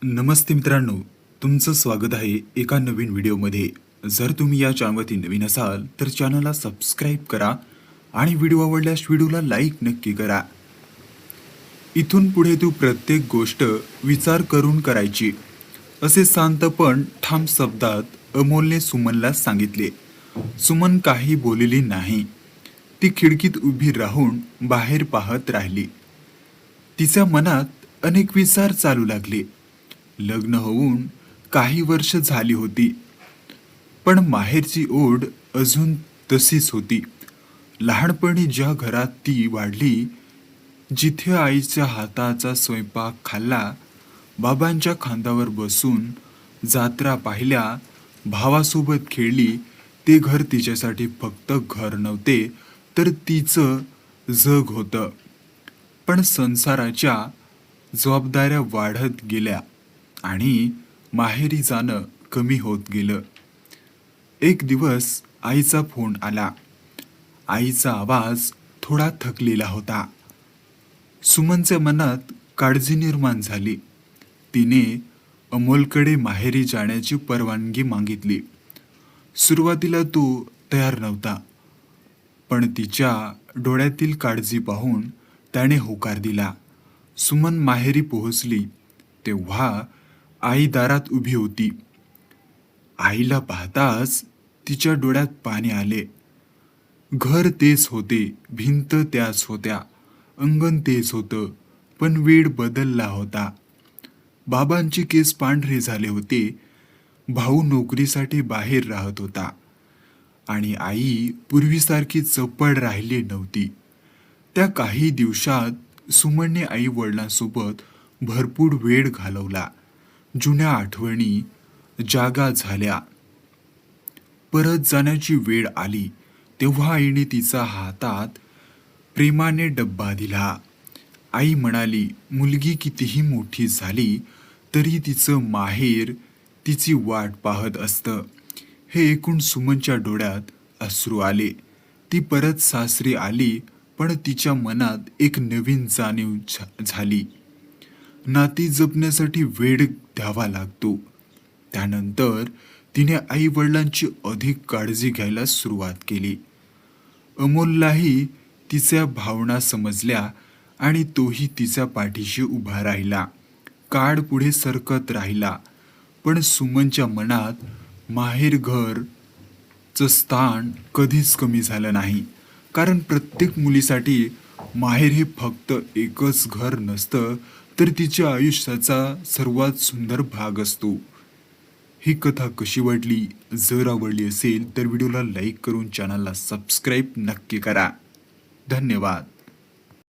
नमस्ते मित्रांनो, तुमचं स्वागत आहे एका नवीन व्हिडिओमध्ये. जर तुम्ही या चॅनलवरती नवीन असाल तर चॅनलला सबस्क्राईब करा आणि व्हिडिओ आवडल्यास व्हिडिओला लाईक नक्की करा. इथून पुढे तू प्रत्येक गोष्ट विचार करून करायची, असे शांत पण ठाम शब्दात अमोलने सुमनला सांगितले. सुमन काही बोलली नाही. ती खिडकीत उभी राहून बाहेर पाहत राहिली. तिच्या मनात अनेक विचार चालू लागले. लग्न होऊन काही वर्ष झाली होती, पण माहेरची ओढ अजून तशीच होती. लहानपणी ज्या घरात ती वाढली, जिथे आईच्या हाताचा स्वयंपाक खाल्ला, बाबांच्या खांद्यावर बसून जत्रा पाहिल्या, भावासोबत खेळली, ते घर तिच्यासाठी फक्त घर नव्हते तर तिचं जग होतं. पण संसाराच्या जबाबदाऱ्या वाढत गेल्या आणि माहेरी जाणं कमी होत गेलं. एक दिवस आईचा फोन आला. आईचा आवाज थोडा थकलेला होता. सुमनच्या मनात काळजी निर्माण झाली. तिने अमोलकडे माहेरी जाण्याची परवानगी मागितली. सुरुवातीला तो तयार नव्हता, पण तिच्या डोळ्यातील काळजी पाहून त्याने होकार दिला. सुमन माहेरी पोहोचली तेव्हा आई दारात उभी होती. आईला पाहताच तिच्या डोळ्यात पाणी आले. घर तेच होते, भिंत त्याच होत्या, अंगण तेच होतं, पण वेळ बदलला होता. बाबांचे केस पांढरे झाले होते. भाऊ नोकरीसाठी बाहेर राहत होता आणि आई पूर्वीसारखी चपळ राहिली नव्हती. त्या काही दिवसात सुमनने आई वडिलांसोबत भरपूर वेळ घालवला. जुन्या आठवणी जागा झाल्या. परत जाण्याची वेळ आली तेव्हा आईने तिचा हातात प्रेमाने डब्बा दिला. आई म्हणाली, मुलगी कितीही मोठी झाली तरी तिचं माहेर तिची वाट पाहत असतं. हे ऐकून सुमनच्या डोळ्यात अश्रू आले. ती परत सासरी आली, पण तिच्या मनात एक नवीन जाणीव झाली. नाती जपण्यासाठी वेळ द्यावा लागतो. त्यानंतर तिने आई वडिलांची अधिक काळजी घ्यायला सुरुवात केली. अमोललाही तिच्या भावना समजल्या आणि तोही तिच्या पाठीशी उभा राहिला. काळ पुढे सरकत राहिला, पण सुमनच्या मनात माहेर घरचं स्थान कधीच कमी झालं नाही. कारण प्रत्येक मुलीसाठी माहेर हे फक्त एकच घर नसतं, तर तिच्या आयुष्याचा सर्वात सुंदर भाग असतो. ही कथा कशी वाटली? जर आवडली असेल तर व्हिडिओला लाईक करून चॅनलला सबस्क्राईब नक्की करा. धन्यवाद.